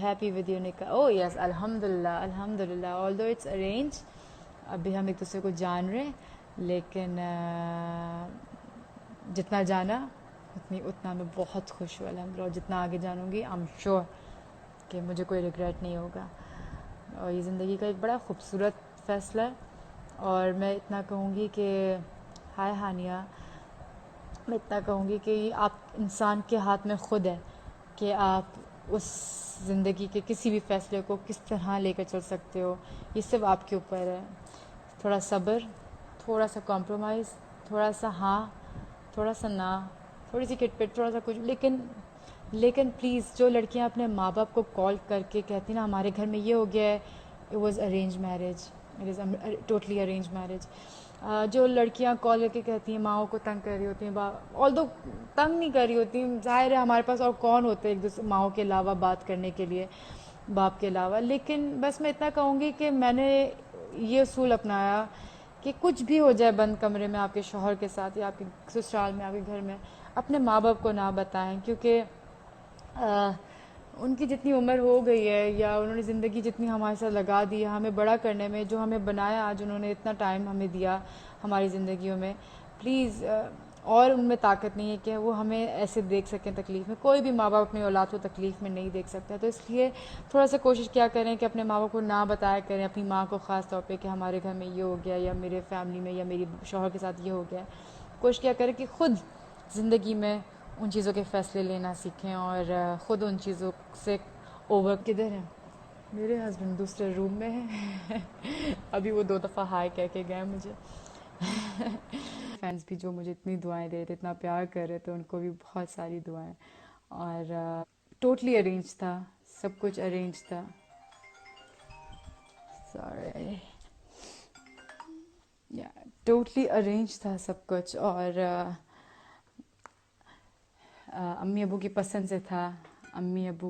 happy with your nikah. Oh yes, alhamdulillah, alhamdulillah. Although it's arranged, अभी हम एक दूसरे को जान रहे हैं, लेकिन जितना जाना उतना मैं बहुत खुश हूँ अल्हम्दुलिल्लाह, और जितना आगे जानूँगी आई एम श्योर कि मुझे कोई रिग्रेट नहीं होगा। और ये ज़िंदगी का एक बड़ा खूबसूरत फ़ैसला है। और मैं इतना कहूँगी कि हाय हानिया, मैं इतना कहूँगी कि आप इंसान के हाथ में ख़ुद है कि आप उस ज़िंदगी के किसी भी फ़ैसले को किस तरह लेकर चल सकते हो। ये सब आपके ऊपर है। थोड़ा सब्र, थोड़ा सा कॉम्प्रोमाइज़, थोड़ा सा हाँ, थोड़ा सा ना, थोड़ी सी किटपिट, थोड़ा सा कुछ। लेकिन प्लीज़, जो लड़कियां अपने माँ बाप को कॉल करके कहती ना हमारे घर में ये हो गया है, it was arrange marriage, it is totally arrange marriage. जो लड़कियां कॉल करके कहती हैं माओ को तंग कर रही होती हैं, ऑल दो तंग नहीं कर रही होती, ज़ाहिर है हमारे पास और कौन होते हैं एक दूसरे माओ के अलावा बात करने के लिए, बाप के अलावा। लेकिन बस मैं इतना कहूँगी कि मैंने ये असूल अपनाया कि कुछ भी हो जाए बंद कमरे में आपके शौहर के साथ या आपके ससुराल में, आपके घर में, अपने माँ बाप को ना बताएं, क्योंकि उनकी जितनी उम्र हो गई है या उन्होंने ज़िंदगी जितनी हमारे साथ लगा दी है हमें बड़ा करने में, जो हमें बनाया आज, उन्होंने इतना टाइम हमें दिया हमारी ज़िंदगियों में, प्लीज़, और उनमें ताकत नहीं है कि वो हमें ऐसे देख सकें तकलीफ़ में। कोई भी माँ बाप अपनी औलाद को तकलीफ़ में नहीं देख सकता, तो इसलिए थोड़ा सा कोशिश क्या करें कि अपने माँ बाप को ना बताया करें, अपनी माँ को ख़ास तौर पे, कि हमारे घर में ये हो गया या मेरे फैमिली में या मेरी शौहर के साथ ये हो गया। कोशिश क्या करें कि ख़ुद ज़िंदगी में उन चीज़ों के फ़ैसले लेना सीखें और ख़ुद उन चीज़ों से ओवर। किधर हैं मेरे हस्बैंड? दूसरे रूम में हैं। अभी वो 2 दफ़ा हाय कह के गए मुझे। फैंस भी जो मुझे इतनी दुआएं दे रहे थे, इतना प्यार कर रहे थे, उनको भी बहुत सारी दुआएं। और टोटली अरेंज था, सब कुछ अरेंज था। सॉरी, या टोटली अरेंज था सब कुछ। और अम्मी अबू की पसंद से था। अम्मी अबू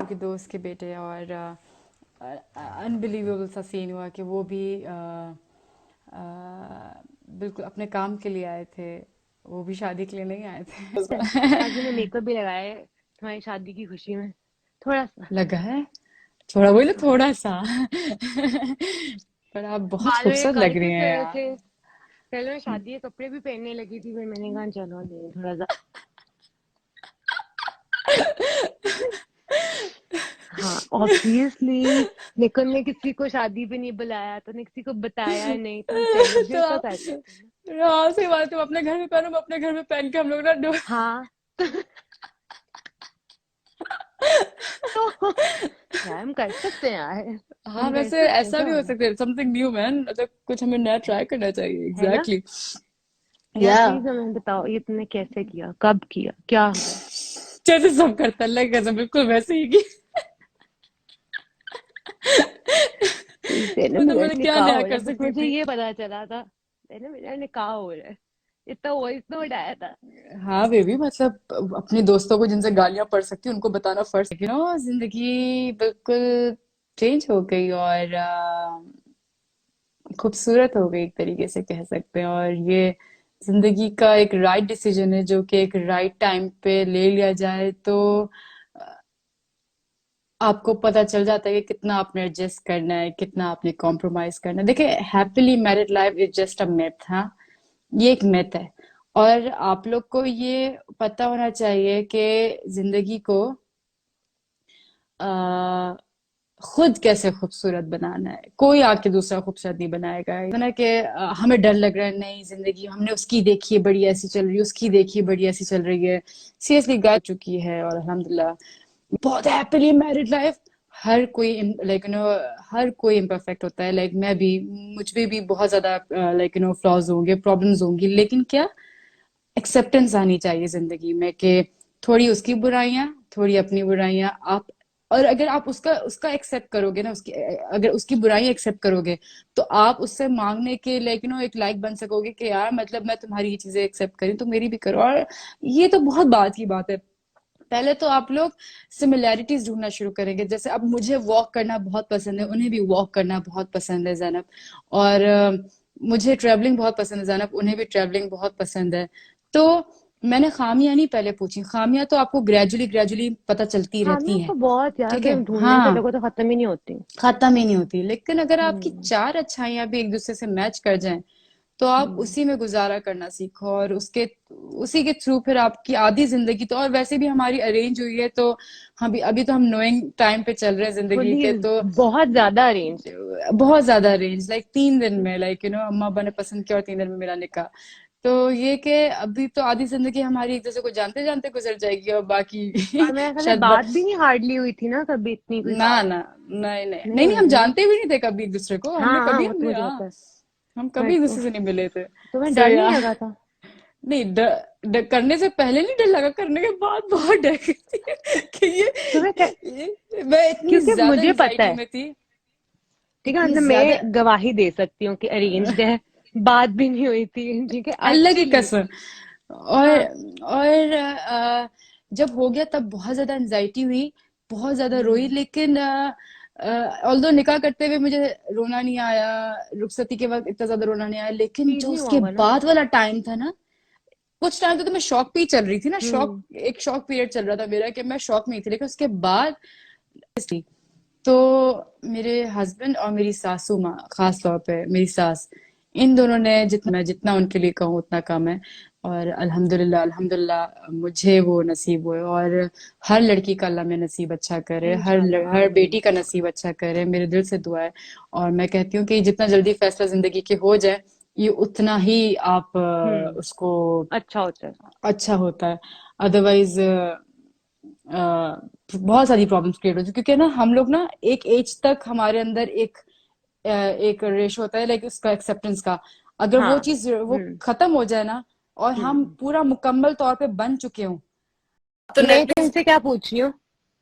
के दोस्त के बेटे। और अनबिलीवेबल सा सीन हुआ कि वो भी बिल्कुल अपने काम के लिए आए थे, वो भी शादी के लिए नहीं आए थे। आज मैंने मेकअप भी लगाया है तुम्हारी शादी की खुशी में, थोड़ा सा। लगा है थोड़ा, वही ना, थोड़ा सा। पर आप बहुत बाल मेरे खूबसूरत लग रही करके हैं करे यार। थे, पहले मैं शादी के कपड़े भी पहनने लगी थी, फिर मैंने कहा चलो दे थोड़ा सा। हाँ ऑब्वियसली, लेकिन मैं किसी को शादी पे नहीं बुलाया, तो ने किसी को बताया नहीं, तो तो सेलिब्रेट तो आप, कर सकते हैं ना। हाँ सही बात है, अपने घर में पहनो, अपने घर में पहन के हम लोग ना हाँ तो यार हम कर सकते हैं यार, हाँ, हम कर वैसे सकते हैं, ऐसा क्या भी हो हो रहा सकता है, समथिंग न्यू मैन, मतलब कुछ हमें नया ट्राई करना चाहिए। है ना। एग्जैक्टली। यार या प्लीज हमें बताओ ये तुमने कैसे किया, कब किया, क्या हुआ। जैसे सब करता है, अल्लाह की कसम बिल्कुल वैसे ही की। तेरे मतलब मेरा मैंने क्या निकाह नया हो रहा कर है, बस सकती मुझे थी। ये पता चला था तेरे मेरा निकाह हो रहा है, इतना वॉइस नोट आया था। हाँ बेबी, मतलब अपने दोस्तों को जिनसे गालियां पड़ सकती हैं उनको बताना फर्ज है, जिंदगी बिल्कुल चेंज हो गई और खूबसूरत हो गई, एक तरीके से कह सकते हैं। और ये जिंदगी का एक राइट डिसीजन है, जो कि एक राइट टाइम पे ले लिया जाए तो आपको पता चल जाता है कि कितना आपने एडजस्ट करना है, कितना आपने कॉम्प्रोमाइज करना है। देखिए, happily married life is just a myth. हाँ, ये एक मिथ है। और आप लोग को ये पता होना चाहिए कि जिंदगी को आ, खुद कैसे खूबसूरत बनाना है। कोई आके दूसरा खूबसूरत नहीं बनाएगा। ना कि हमें डर लग रहा है, नहीं जिंदगी हमने उसकी देखी है बड़ी ऐसी चल रही है, उसकी देखी है बड़ी ऐसी चल रही है। सीरियसली गा चुकी है और अल्हम्दुलिल्लाह बहुत हैप्पीली मैरिड लाइफ। हर कोई लाइक हर कोई इम्परफेक्ट होता है, लाइक मैं भी, मुझ में भी बहुत ज्यादा लाइक फ्लॉज होंगे, प्रॉब्लम्स होंगी, लेकिन क्या, एक्सेप्टेंस आनी चाहिए जिंदगी में कि थोड़ी उसकी बुराइयां, थोड़ी अपनी बुराइयां आप। और अगर आप उसका उसका एक्सेप्ट करोगे ना, उसकी अगर उसकी बुराई एक्सेप्ट करोगे, तो आप उससे मांगने के लाइक एक लाइक बन सकोगे कि यार मतलब मैं तुम्हारी ये चीजें एक्सेप्ट करी तो मेरी भी करो। और ये तो बहुत बात की बात है। पहले तो आप लोग सिमिलैरिटीज ढूंढना शुरू करेंगे। जैसे अब मुझे वॉक करना बहुत पसंद है, उन्हें भी वॉक करना बहुत पसंद है जैनब। और मुझे ट्रैवलिंग बहुत पसंद है जैनब, उन्हें भी ट्रैवलिंग बहुत पसंद है। तो मैंने खामियां नहीं पहले पूछी, खामियां तो आपको ग्रेजुअली ग्रेजुअली पता चलती रहती खामियां हैं। तो बहुत यार, ठीक है, अगर ढूंढने हाँ, चलो तो खत्म ही नहीं होती। खत्म ही नहीं होती। लेकिन अगर आपकी हम्म। 4 अच्छाइयां भी एक दूसरे से मैच कर जाएं, तो आप हम्म। उसी में गुजारा करना सीखो, और उसके उसी के थ्रू फिर आपकी आधी जिंदगी तो, और वैसे भी हमारी अरेंज हुई है, तो हम भी अभी तो हम नोइंग टाइम पे चल रहे हैं जिंदगी फुली, के, तो बहुत ज्यादा अरेंज्ड। बहुत ज्यादा अरेंज, लाइक 3 दिन में, लाइक अम्मा अब्बा ने पसंद किया और 3 दिन में मेरा निकाह। तो ये कि अभी तो आधी जिंदगी हमारी एक दूसरे को जानते जानते गुजर जाएगी, और बाकी और मेरे ख्याल में शायद बात भी नहीं हार्डली हुई थी ना कभी इतनी कोई ना खास। ना, नहीं नहीं नहीं नहीं नहीं, हुई हम थी ना। जानते भी नहीं थे कभी एक दूसरे को, हाँ हमने हाँ, कभी वो तो हमने मुझे हाँ, पता है। हम कभी बट एक दूसरे से नहीं मिले थे। तुम्हें सो डर नहीं या लगा था? नहीं, करने से पहले नहीं डर लगा, करने के बाद बहुत डर गई थी कि तुम्हें कै- मैं इतनी क्योंकि ज्यादा मुझे पता एंजाइटी है, में थी, ठीक है, इतनी मतलब ज्यादा, मैं गवाही दे सकती हूँ कि अरेंज्ड है। बात भी नहीं हुई थी, ठीक है, अल्लाह की एक्चुअली। कसम। हाँ। और जब हो गया तब बहुत ज्यादा एंजाइटी हुई, बहुत ज्यादा रोई, हम्म। लेकिन ऑल्दो निकाह करते हुए मुझे रोना नहीं आया, रुखसती के वक्त इतना ज्यादा रोना नहीं आया, लेकिन फील जो नहीं हुआ उसके होगा ना। बाद वाला टाइम था ना, कुछ टाइम तो मैं शॉक पे ही चल रही थी ना, शॉक, हम्म। एक शॉक पीरियड चल रहा था मेरा कि मैं शॉक में ही थी, लेकिन उसके बाद तो मेरे हस्बैंड और मेरी सासू माँ, खास तौर पे मेरी सास, इन दोनों ने, जितना मैं जितना उनके लिए कहूँ उतना कम है। और अल्हम्दुलिल्लाह अल्हम्दुलिल्लाह मुझे वो नसीब हुए, और हर लड़की का अल्लाह में नसीब अच्छा करे, इंशाल्लाह, हर आमीन। बेटी का नसीब अच्छा करे, मेरे दिल से दुआ है। और मैं कहती हूँ कि जितना जल्दी फैसला जिंदगी के हो जाए, ये उतना ही आप हम्म। उसको अच्छा होता है। अच्छा होता है। अदरवाइज बहुत सारी प्रॉब्लम्स क्रिएट होती है, क्योंकि ना हम लोग ना एक एज तक हमारे अंदर एक रेश होता है, लाइक उसका एक्सेप्टेंस का, अगर वो हाँ। चीज वो हम्म। खत्म हो जाए ना, और हम हम्म। पूरा मुकम्मल तौर पे बन चुके हों, तो मैं नेटफ्लिक्स, तुमसे क्या पूछ रही हूँ?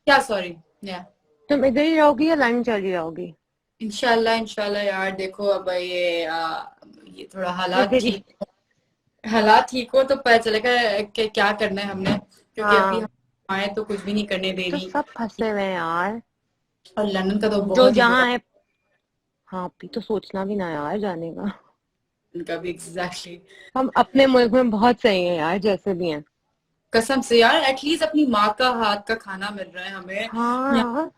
क्या, सॉरी, या तुम इधर ही रहोगी या लाइन चली रहोगी? इंशाल्लाह इंशाल्लाह यार, देखो अब ये थोड़ा ये तेरी। हालात ठीक हो तो पता चलेगा कि क्या करना है हमने, क्योंकि अभी हम हाँ, आए तो कुछ भी नहीं करने दे तो रही। सब फंसे हुए हैं यार। और लंदन का तो जो बहुत ही जहाँ बुरा, है। हाँ, अभी तो सोचना भी ना यार जाने का। उनका भी एग्जैक्टली। हम अपने मुल्क में बहुत सही हैं यार, जैसे भी हैं। कसम से यार, एटलीस्ट अपनी माँ का हाथ का खाना मिल रहा है हमें हाँ यहाँ। यार।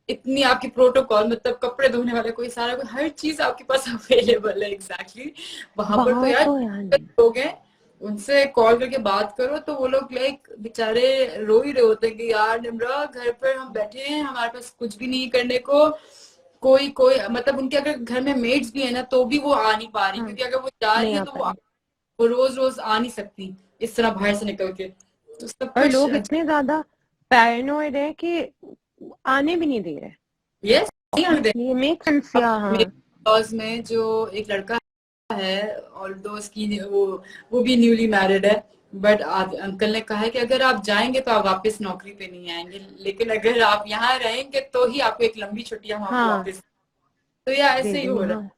इतनी आपकी प्रोटोकॉल, मतलब कपड़े धोने वाले, कोई सारा कोई हर चीज आपके पास अवेलेबल है, एग्जैक्टली। वहां पर तो वहां यार तो यार नहीं। लोग हैं, उनसे कॉल करके बात करो तो वो लोग लाइक बेचारे रो ही रहे होते हैं कि यार निम्रा, घर पर हम बैठे हैं, हमारे पास कुछ भी नहीं करने को, कोई कोई मतलब उनके अगर घर में मेड्स भी है ना, तो भी वो आ नहीं पा रही, हाँ, क्योंकि अगर वो जा रही नहीं है आ तो पा रही। वो रोज रोज आ नहीं सकती इस तरह बाहर से निकल के, तो सब और कुछ। लोग इतने ज्यादा पैरानोइड है कि आने भी नहीं दे रहे। यस, नहीं आने दे। ये मेक सेंस अब या? मेरे हाँ। पास में जो एक लड़का है, और दो उसकी वो भी न्यूली मैरिड है, बट अंकल ने कहा है कि अगर आप जाएंगे तो आप वापस नौकरी पे नहीं आएंगे, लेकिन अगर आप यहाँ रहेंगे तो ही आपको एक लंबी छुट्टी हम आपको हाँ, वापस, तो यार दे ऐसे ही हो देंगे, रहा हाँ।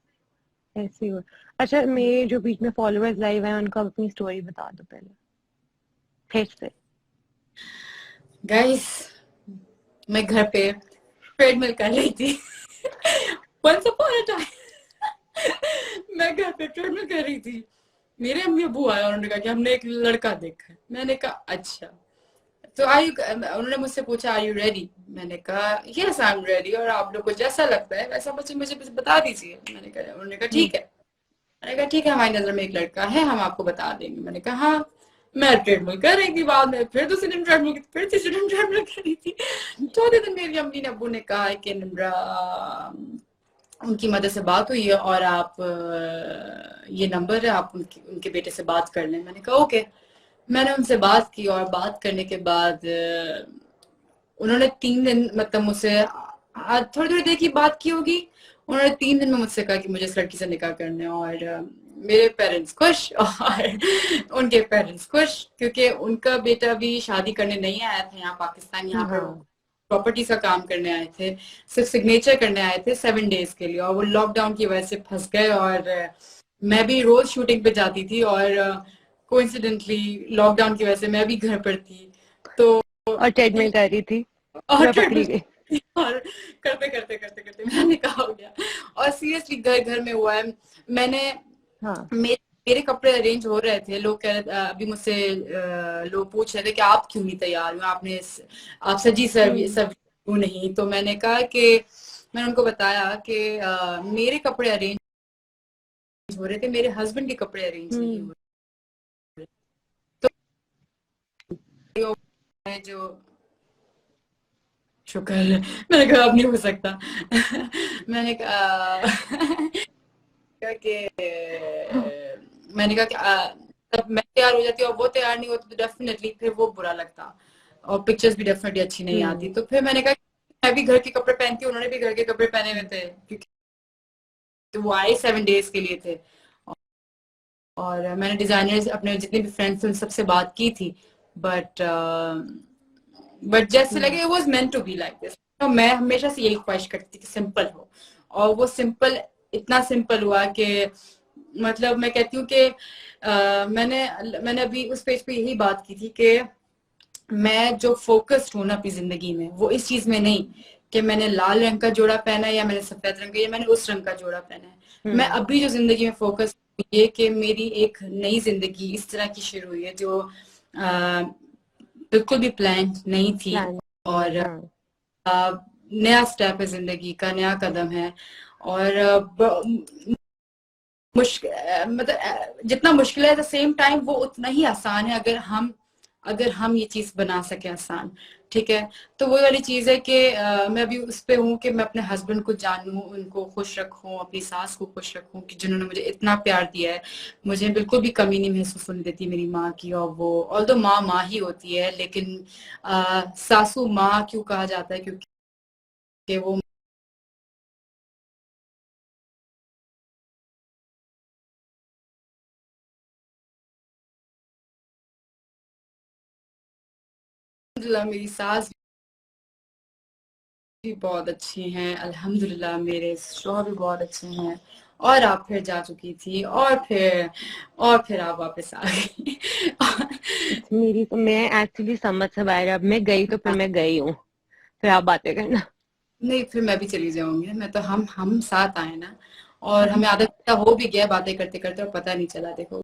ऐसे ही हो। अच्छा, है। मेरे जो बीच में फॉलोअर्स लाइव हैं उनको अपनी स्टोरी बता दो पहले, फिर से। गाइस, मैं घर पे ट्रेडमिल कर रही थी। Once upon a time मैं घर पे ट्रेडमिल कर रही थी, मेरे अम्मी अबू आए और उन्होंने कहा कि हमने एक लड़का देखा है। मैंने कहा अच्छा, तो उन्होंने मुझसे पूछा आर यू रेडी, मैंने कहा यस आई एम रेडी, और आप लोग को जैसा लगता है वैसा मुझे मुझे बता दीजिए। मैंने कहा, उन्होंने कहा हम्म। ठीक है। मैंने कहा ठीक है, हमारी नजर में एक लड़का है, हम आपको बता देंगे। मैंने कहा हाँ। मैं ट्रेडमिल कर रही थी, बाद में फिर दूसरे दिन ट्रेडमिल की, फिर तीसरे दिन ट्रेडमिल कर रही थी। चौथे दिन मेरी अम्मी ने अब्बू ने कहा कि निम्रा, उनकी मदर से बात हुई है और आप ये नंबर है, आप उनके बेटे से बात कर लें। मैंने कहा ओके। मैंने उनसे बात की, और बात करने के बाद उन्होंने 3 दिन, मतलब मुझसे थोड़ी थोड़ी देर की बात की होगी, उन्होंने 3 दिन में मुझसे कहा कि मुझे इस लड़की से निकाह करना है। और मेरे पेरेंट्स खुश और उनके पेरेंट्स खुश, क्योंकि उनका बेटा भी शादी करने नहीं आया था यहाँ पाकिस्तान, यहाँ पर हाँ। प्रॉपर्टीज का काम करने आए थे, सिर्फ सिग्नेचर करने आए थे 7 डेज के लिए, और वो लॉकडाउन की वजह से फंस गए। और मैं भी रोज शूटिंग पे जाती थी, और कोइंसिडेंटली लॉकडाउन की वजह से मैं भी घर पर थी, तो और ट्रेडमिल कर रही थी, और मैं पकड़ी ट्रेडमिल गई। और करते करते मेरा निकाह हो गया। और सीरियसली घर घर में हुआ है। मैंने हाँ। मेरे कपड़े अरेंज हो रहे थे, लोग कह रहे अभी मुझसे लोग पूछ रहे थे कि आप क्यों नहीं तैयार हुए, आप सजी सब हम्म। सब क्यों नहीं। तो मैंने कहा कि मैंने उनको बताया कि मेरे कपड़े अरेंज हो रहे थे, मेरे हस्बैंड के कपड़े अरेंज नहीं हो हम्म। रहे। तो जो शुक्र है, मैंने कहा अब नहीं हो सकता। मैंने कहा कि मैंने कहा कि तब मैं तैयार हो जाती और वो तैयार नहीं होती तो डेफिनेटली फिर वो बुरा लगता और पिक्चर्स भी डेफिनेटली अच्छी नहीं आती। हम्म। तो फिर मैंने कहा मैं भी घर के कपड़े पहनती हूँ, उन्होंने भी घर के कपड़े पहने हुए थे क्योंकि वो आए 7 डेज के लिए थे। और मैंने डिजाइनर्स अपने जितने भी फ्रेंड्स थे उन सबसे बात की थी, बट जैसे लगे it was meant to be like this. तो मैं हमेशा से यही ख्वाहिश करती थी कि सिंपल हो, और वो सिंपल इतना सिंपल हुआ कि मतलब मैं कहती हूँ कि मैंने अभी उस पेज पे यही बात की थी कि मैं जो फोकस्ड हूँ ना अपनी जिंदगी में, वो इस चीज में नहीं कि मैंने लाल रंग का जोड़ा पहना है या मैंने सफेद रंग का या मैंने उस रंग का जोड़ा पहना है। मैं अभी जो जिंदगी में फोकस ये कि मेरी एक नई जिंदगी इस तरह की शुरू हुई है जो बिल्कुल भी प्लान नहीं थी, प्लान नहीं है, और हाँ। नया स्टेप है, जिंदगी का नया कदम है। और मतलब जितना मुश्किल है, एट द सेम टाइम वो उतना ही आसान है अगर हम ये चीज बना सके आसान। ठीक है, तो वही वाली चीज है कि मैं अभी उस पे हूँ कि मैं अपने हस्बैंड को जानूं, उनको खुश रखूं, अपनी सास को खुश रखूं कि जिन्होंने मुझे इतना प्यार दिया है। मुझे बिल्कुल भी कमी नहीं महसूस होने देती मेरी माँ की, और वो ऑल्दो माँ माँ ही होती है, लेकिन सासू माँ क्यों कहा जाता है, क्योंकि वो मेरी सास भी बहुत अच्छी हैं अल्हम्दुलिल्लाह, मेरे शौहर भी बहुत अच्छे हैं। और आप फिर जा चुकी थी और फिर आप वापस आ गई। मेरी तो, मैं एक्चुअली समझ से बाहर, अब मैं गई तो फिर मैं गई हूँ, फिर आप बातें करना। नहीं, फिर मैं भी चली जाऊंगी। मैं तो हम साथ आए ना, और हमें आदत हो भी गया बातें करते करते और पता नहीं चला, देखो।